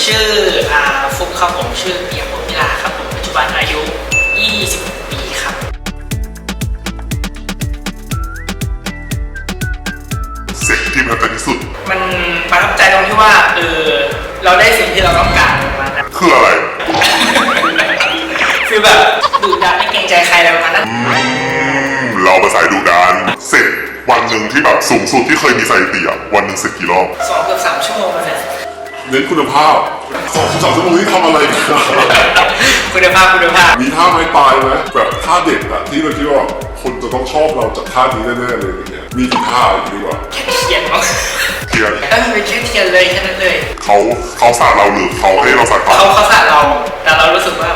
ชื่อฟุกครับผมชื่อเปียกพิลาครับผมปัจจุบันอายุ20 ปีครับเซ็กที่ประทับใจที่สุดมันประทับใจตรงที่ว่าเราได้สิ่งที่เราต้องการมานะคืออะไร คือแบบดุดันไม่เกรงใจใครอะไรประมาณนั้นเราไปสายดุดันเสร็จวันหนึ่งที่แบบสูงสุดที่เคยมีสถิติอะวันหนึ่งเสร็จกี่รอบ2 เกือบ 3 ชั่วโมงเลยเน้นคุณภาพ2-3 ชั่วโมงที่ทำอะไรคุณภาพมีท่าไม้ตายไหมแบบท่าเด็ดอะที่เราคิดว่าคนจะต้องชอบเราจากท่านี้แน่ๆเลยอย่างเงี้ยมีกี่ท่าอย่างนี้ดีกว่าแค่เทียนมั้งเทียนเป็นแค่เทียนเลยแค่นั้นเลยเขาสาดเราหรือเขาให้เราสาดเขาสาดเราแต่เรารู้สึกว่า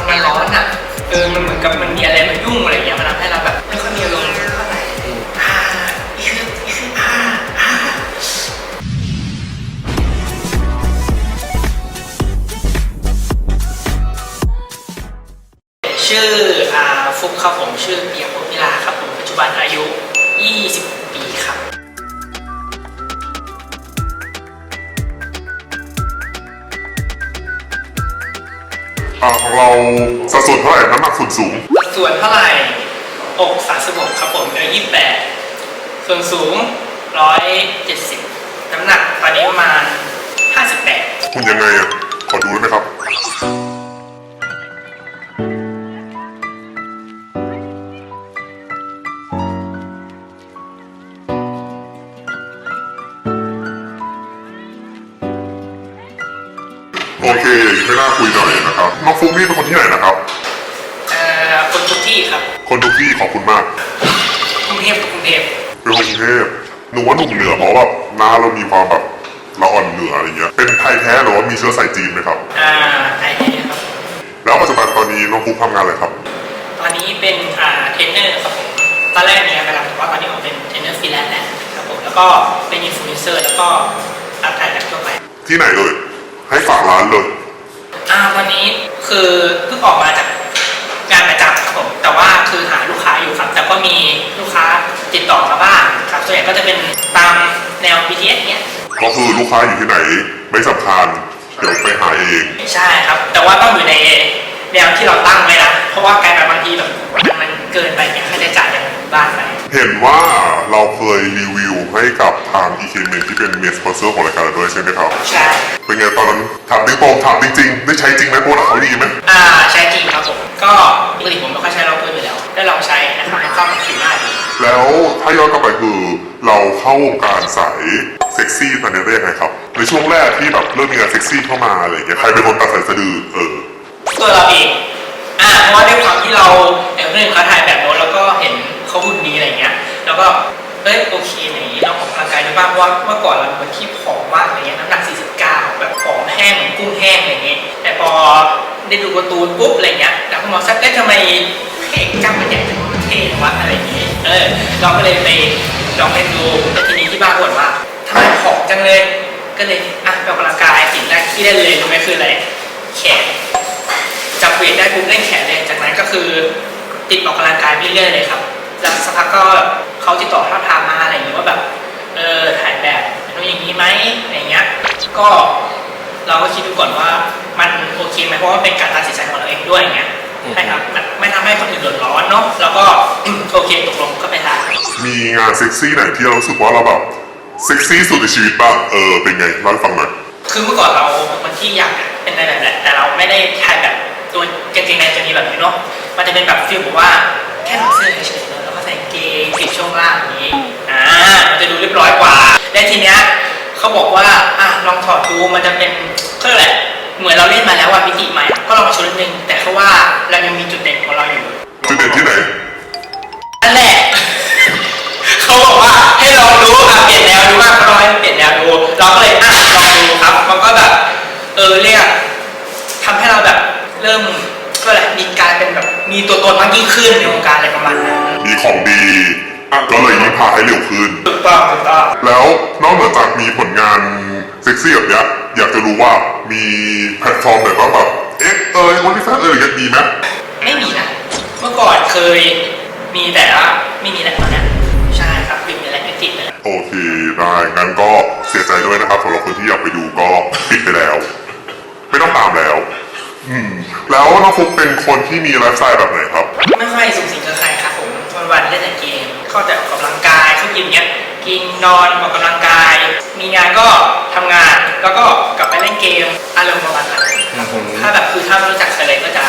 มันร้อนอะมันเหมือนกับมันมีอะไรมายุ่งอะไรอย่างเงี้ยมันทำให้เราแบบไม่ค่อยมีอารมณ์เท่าไหร่ชื่อฟุกครับผมชื่อเปียกพิลาครับผมปัจจุบันอายุ20 ปีครับของเราสัดส่วนเท่าไหร่น้ำหนักส่วนสูงสัดส่วนเท่าไหร่อก36ครับผม28ส่วนสูง170น้ำหนักตอนนี้ประมาณ58คุณยังไงอ่ะขอดูได้ไหมครับโอเคไม่น่าคุยหน่อยนะครับน้องฟุ๊กนี่เป็นคนที่ไหนนะครับคนทุกที่ครับคนทุกที่ขอบคุณมากกรุงเทพเป็นกรุงเทพหนูว่าหนุ่มเหนือเพราะแบบหน้าเรามีความแบบละอ่อนเหนืออะไรเงี้ยเป็นไทยแท้หรือว่ามีเชื้อสายจีนไหมครับไทยแท้ครับแล้วปัจจุบันตอนนี้น้องฟุ๊กทำงานอะไรครับตอนนี้เป็นเทรนเนอร์ครับผมตอนแรกเนี่ยกำลังว่าตอนนี้ผมเป็นเทรนเนอร์ฟรีแลนซ์แล้วครับผมแล้วก็เป็นอินฟลูเอนเซอร์แล้วก็รับถ่ายแบบทั่วไปที่ไหนเลยให้ฝากร้านเลยวันนี้คือเพิ่งออกมาจากงานประจำครับผมแต่ว่าคือหาลูกค้าอยู่ครับแต่ก็มีลูกค้าติดต่อมาบ้างครับส่วนใหญ่ก็จะเป็นตามแนว BTS เนี้ยก็คือลูกค้าอยู่ที่ไหนไม่สำคัญเดี๋ยวไปหาเองใช่ครับแต่ว่าต้องอยู่ในแนวที่เราตั้งไว้นะเพราะว่าการแบบบางทีแบบมันเกินไปเนี่ยค่าใช้จ่ายอย่างบ้านไปเห็นว่าเราเคยรีวิวให้กับทาง EKMen ที่เป็นเมสสปอนเซอร์ของรายการเราด้วยใช่ไหมครับใช่เป็นไงตอนนั้นถามจริงๆได้ใช้จริงไหมโปรดักต์เขาดีไหมใช้จริงครับผมก็ปกติผมไม่ค่อยใช้เราเพิ่มอยู่แล้วได้ลองใช้นะครับเข้ากับผิวหน้าดีแล้วถ้าย้อนกลับไปคือเราเข้าวงการสายเซ็กซี่ตอนนี้ได้ยังไงครับในช่วงแรกที่แบบเริ่มมีงานเซ็กซี่เข้ามาอะไรอย่างเงี้ยใครเป็นคนตัดสายสะดือตัวเราเองเพราะว่าด้วยความที่เราอย่างเรื่องเขาถ่ายแบบโน้นแล้วก็เห็นเขาหุ่นดีอะไรเงี้ยแล้วก็โอเคอย่างนี้เราออกกำลังกายด้วยบ้างเพราะว่าเมื่อก่อนเราเป็นคนที่ผอมมากอะไรเงี้ยน้ำหนัก49แบบผอมแห้งเหมือนกุ้งแห้งอะไรเงี้ยแต่พอได้ดูการ์ตูนปุ๊บอะไรเงี้ยแล้วคุณหมอซักทำไมเอกกล้ามมันใหญ่จังเท่วะอะไรอย่างงี้เราก็เลยไปลองเล่นดูแต่ทีนี้ที่บ้านบ่นว่าทำไมผอมจังเลยก็เลยไปออกกำลังกายสิ่งแรกที่ได้เลยรู้ไหมคืออะไรแขนจับเวทได้ปุ๊บเล่นแขนเลยจากนั้นก็คือติดออกกำลังกายไปเรื่อยเลยครับแล้วสักพักก็เขาติดต่อท้าทามมาอะไรอย่างเงี้ยว่าแบบถ่ายแบบเป็นอย่างนี้ไหมอะไรเงี้ยก็เราก็คิดดูก่อนว่ามันโอเคไหมเพราะว่าเป็นการตัดสินใจของเราเองด้วยอย่างเงี้ยใช่ครับไม่ทำให้คนอื่นเดือดร้อนเนาะแล้วก็โอเคตกลงก็ไปถ่ายมีงานเซ็กซี่ไหนที่เรารู้สึกว่าเราแบบเซ็กซี่สุดในชีวิตบ้างเป็นไงเล่าให้ฟังหน่อยคือเมื่อก่อนเราเป็นคนที่อยากเป็นอะไรแบบนั้นแต่เราไม่ได้ถ่ายแบบตัวกางเกงในตัวนี้แบบนี้เนาะมันจะเป็นแบบฟีลแบบว่าแค่ถอดเสื้อเฉยๆแล้วก็ใส่กางเกงปิดช่วงล่างอย่างนี้มันจะดูเรียบร้อยกว่าและทีเนี้ยเขาบอกว่าลองถอดดูมันจะเป็นก็แหละเหมือนเราเล่นมาแล้วว่ามิติใหม่ก็ลองมาชนนิดนึงแต่เขาว่าเรายังมีจุดเด่นของเราอยู่จุดเด่นที่ไหนนั่นแหละเขาบอกว่าให้ลองดูเปลี่ยนแนวดูมากเขาลองให้เปลี่ยนแนวดูเราก็เลยลองดูครับมันก็แบบเรียกทำให้เราแบบเริ่มก็เลยมีการเป็นแบบมีตัวตนมากยิ่งขึ้นในวงการอะไรประมาณนั้นมีของดีก็เลยยิ่งพาให้เร็วขึ้นถูกต้องแล้วนอกจากมีผลงานเซ็กซี่แบบนี้อยากจะรู้ว่ามีแพลตฟอร์มแบบว่าแบบวันที่แฟนยังมีไหมไม่มีนะเมื่อก่อนเคยมีแต่ว่าไม่มีแล้วตอนนี้ใช่ครับปิดไปแล้วติดเลยโอเคได้งั้นก็เสียใจด้วยนะครับสำหรับคนที่อยากไปดูก็ปิดไปแล้ว ฟุกเป็นคนที่มีไลฟ์สไตล์แบบไหนครับ ไม่ค่อยสูงสิงกับใครครับผมวันๆเล่นแต่เกมเข้าแต่ออกกำลังกายเข้ายิมเนี้ยกินนอนออกกำลังกาย มีงานก็ทำงานแล้วก็กลับไปเล่นเกมอารมณ์ประมาณนั้นถ้าแบบคือถ้าไม่รู้จักใครเลยก็จะ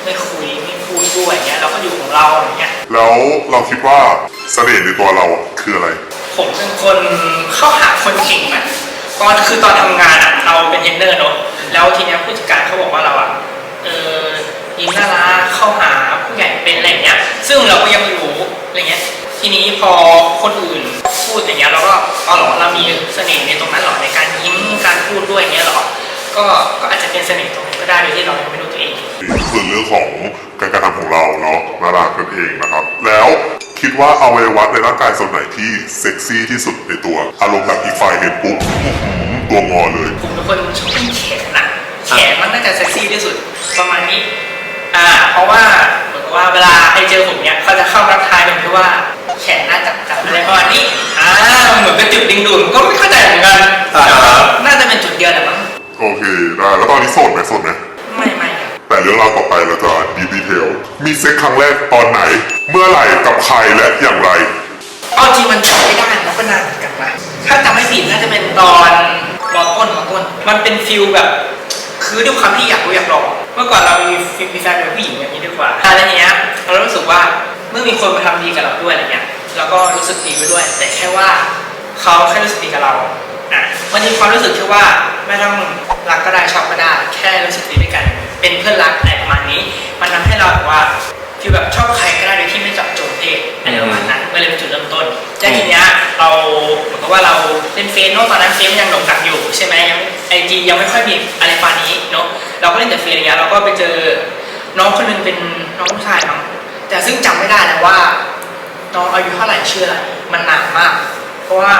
ไม่คุยไม่พูดด้วยอย่างเงี้ยเราก็อยู่ของเราอย่างเงี้ย แล้วเราคิดว่าเสน่ห์ในตัวเราคืออะไร ผมเป็นคนเข้าหาคนเก่งอะตอนทำงานอะเราเป็นเทรนเนอร์เนอะแล้วทีเนี้ยผู้จัดการเขาบอกว่าเราอะยิ้มน่ารักเข้าหาผู้ใหญ่เป็นอะไรเงี้ยซึ่งเราก็ยังไม่รู้อะไรเงี้ยทีนี้พอคนอื่นพูดอย่างเงี้ยเราก็อ๋อเหรอเรามีเสน่ห์ในตรงนั้นเหรอในการยิ้มการพูดด้วยอย่างเงี้ยเหรอก็อาจจะเป็นเสน่ห์ตรงนั้นก็ได้โดยที่เรายังไม่รู้ตัวเอง คือเรื่องของการกระทำของเราเนาะน่ารักนั่นเองนะครับ แล้วคิดว่าอวัยวะในร่างกายส่วนไหนที่เซ็กซี่ที่สุดในตัว อารมณ์แบบอีกฝ่ายเห็นปุ๊บตัวงอเลย ผมเป็นคนชอบเล่นแขนนะแขนมันน่าจะเซ็กซี่ที่สุดประมาณนี้เพราะว่าเหมือนกับว่าเวลาไปเจอผมเนี้ยเขาจะเข้ารักทายตรงที่ว่าแขนน่าจับอะไรประมาณนี้เหมือนเป็นจุดดึงดูดผมก็ไม่เข้าใจเหมือนกันน่าจะเป็นจุดเดียวแหละมั้ง โอเคได้แล้วตอนนี้โสดไหมโสดไหม ไม่ครับ แต่เรื่องราวต่อไปเราจะดีเทลมีเซ็กครั้งแรกตอนไหน เมื่อไหร่กับใครและอย่างไร เอาจริงมันจำไม่ได้แล้วก็นานเหมือนกันนะถ้าจำไม่ผิดน่าจะเป็นตอนมอต้นมันเป็นฟิลแบบคือด้วยความที่อยากรู้อยากลองเมื่อก่อนเรามีแฟนเป็นผู้หญิงอย่างนี้ดีกว่าอะไรเงี้ยเรารู้สึกว่าเมื่อมีคนมาทำดีกับเราด้วยอะไรเงี้ยเราก็รู้สึกดีไปด้วย แต่แค่ว่าเขาแค่รู้สึกดีกับเรามันมีความรู้สึกที่ว่าไม่ต้องรักก็ได้ชอบก็ได้แค่รู้สึกดีด้วยกันเป็นเพื่อนรักอะไรประมาณนี้มันทำให้เราแบบว่าฟีลแบบชอบใครก็ได้โดยที่ไม่เจาะจงเพศอะไรประมาณนั้นก็เลยเป็นจุดเริ่มต้นแต่ทีเนี้ยเราเหมือนกับว่าเราเล่นเฟซเนาะตอนนั้นเฟซยังหลงดักอยู่ใช่ไหมยังIGยังไม่ค่อยมีอะไรประมาณนี้เนาะเราก็เล่นแต่เฟซอะไรเงี้ยเราก็ไปเจอน้องคนหนึงเป็นน้องผู้ชายมั้งแต่ซึ่งจำไม่ได้แล้วว่าน้องอายุเท่าไหร่ชื่ออะไรมันนานมากเพราะว่า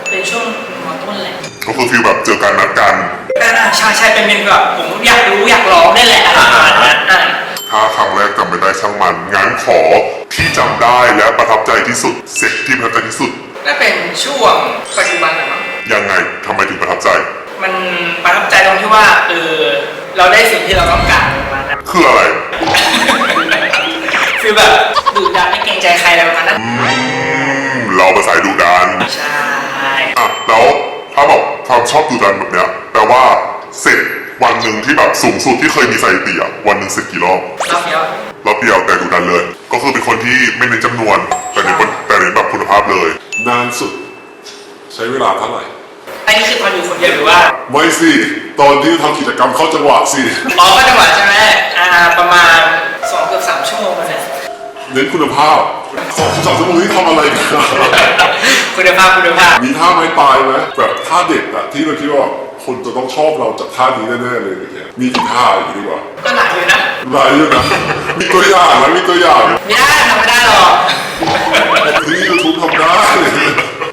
เป็นช่วงม.ต้นแหละ ก็คือฟีลแบบเจอกันนัดกัน ใช่เป็นแบบผมอยากรู้อยากลองได้แหละอะไรประมาณนั้นถ้าครั้งแรกจำไม่ได้ช่างมันงั้นขอที่จำได้และประทับใจที่สุดเซ็กที่ประทับใจที่สุด น่าเป็นช่วงปัจจุบันนะมั้ง ยังไงทำไมถึงประทับใจ มันประทับใจตรงที่ว่าเราได้สิ่งที่เราต้องการประมาณนั้น คืออะไร คือแบบดุดันไม่เกรงใจใครอะไรประมาณนั้น เราภาษาดุดัน ใช่ แล้วถ้าบอกความชอบดุดันแบบเนี้ยแปลว่าเสร็จวันหนึ่งที่แบบสูงสุดที่เคยมีสถิติอะวันหนึ่งเสร็จกี่รอบ รอบเดียว รอบเดียวแต่ดุดันเลย ก็คือเป็นคนที่ไม่เน้นจำนวน แต่เน้นแบบคุณภาพเลย นานสุดใช้เวลาเท่าไหร่ อันนี้คือตอนอยู่คนเดียวหรือว่า ไม่สิตอนที่ทำกิจกรรมเข้าจังหวะสิ ก็จังหวะใช่ไหมประมาณ2 เกือบ 3 ชั่วโมงเลย เน้นคุณภาพ2 ชั่วโมงที่ทำอะไรกัน คุณภาพ มีท่าไม้ตายไหมแบบท่าเด็ดอะที่เราคิดว่าคนจะต้องชอบเราจากท่านี้แน่ๆเลยอย่างเงี้ยมีกี่ท่าอย่างนี้ดีกว่า ก็หลายอยู่นะ หลายอยู่นะมีตัวอย่างนะมีตัวอย่าง ไม่ได้ทำไม่ได้หรอก ที่ยูทูบทำได้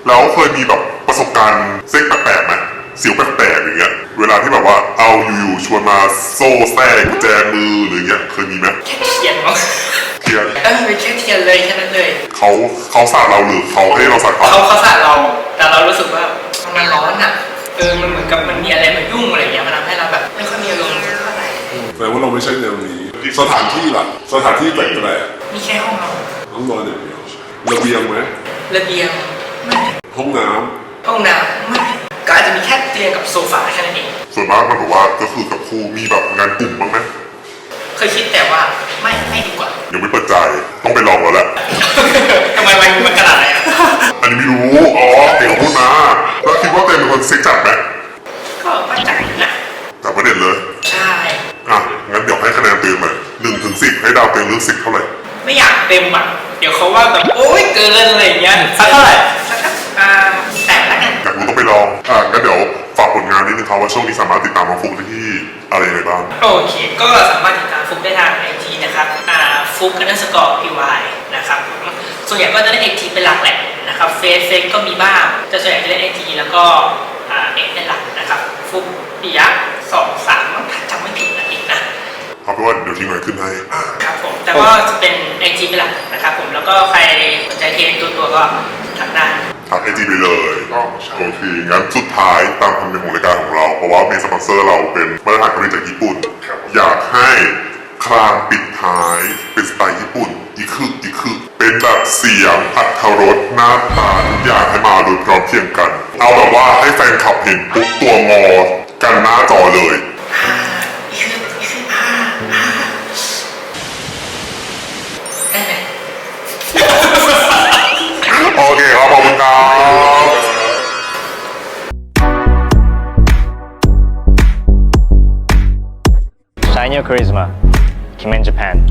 แล้วเคยมีแบบประสบการณ์เซ็กแปลกๆไหมเสียวแปลกๆอย่างเงี้ย เวลาที่แบบว่าเอาอยู่ๆชวนมาโซ่แทรกกุญแจมือหรืออย่างเงี้ยเคยมีไหม แค่เทียนมั้ง เทียน เป็นแค่เทียนเลยแค่นั้นเลย เขาสาดเราหรือเขาให้เราสาดเขา เขาสาดเรา แต่เรารู้สึกว่ามันร้อนอ่ะมันเหมือนกับมันมีอะไรมายุ่งอะไรอย่างเงี้ยมันทำให้เราแบบไม่ค่อยมีอารมณ์เท่าไหร่ แปลว่าเราไม่ใช่แนวนี้สถานที่ล่ะสถานที่แปลก มีแค่ห้องนอน ๆห้องนอนอย่างเดียวระเบียงไหม ระเบียงไม่ ห้องน้ ห้องน้ำไม่ก็อาจจะมีแค่เตียงกับโซฟาแค่นั้นเอง ส่วนมากมันบอกว่าก็คือกับครูมีแบบงานกลุ่มบ้างไหม เคยคิดแต่ว่าไม่ดีกว่า ยังไม่เปิดใจต้องไปลองแล้วแหละ ทำไมมันขนาดไหนอ่ะ อันนี้ไม่รู้ อ๋อเก่งพูดมาแล้วคิดว่าเต็มเป็นคนเซ็กจัดไหม ก็จัดนะ แต่ประเด็นเลย ใช่ งั้นเดี๋ยวให้คะแนนเต็มหน่อย1 ถึง 10ให้ดาวเต็มเรื่อง10เท่าไหร่ ไม่อยากเต็มอ่ะเดี๋ยวเขาว่าแบบโอ๊ยเกินอะไรอย่างเงี้ยสักเท่าไหร่สักแต่ละกัน อยากรู้ต้องไปลองงั้นเดี๋ยวฝากผลงานนิดนึงครับว่าช่วงนี้สามารถติดตามน้องฟุกได้ที่อะไรยังไงบ้าง โอเคก็สามารถติดตามฟุกได้ทางไอจีนะครับฟุก_py นะครับส่วนใหญ่ก็จะเล่นไอจีเป็นหลักแหละนะครับเฟซก็มีบ้างแต่ส่วนใหญ่จะเล่นไอจีแล้วก็เป็นหลักนะครับฟุกปิยะ23ถ้าจำไม่ผิดนะอีกนะ เอาเป็นว่าเดี๋ยวทิ้งไว้ขึ้นให้ ครับผมแต่ก็จะเป็นไอจีเป็นหลักนะครับผมแล้วก็ใครสนใจเทรนตัวก็ทักได้ ทักไอจีไปเลยโอเคงั้นสุดท้ายตามธรรมเนียมของรายการของเรา เพราะว่าเมนสปอนเซอร์เราเป็นมาตรฐานผลิตจากญี่ปุ่น อยากให้ คลางปิดท้ายเป็นสไตล์ญี่ปุ่นอีคือเป็นแบบเสียงอัตรสหน้าตาทุกอย่างให้มาโดยพร้อมเพรียงกัน เอาแบบว่าให้แฟนคลับเห็นปุ๊บตัวงอกันหน้าจอเลย ได้ไหม โอเคครับขอบคุณครับ Shine your charisma. Kim in Japan.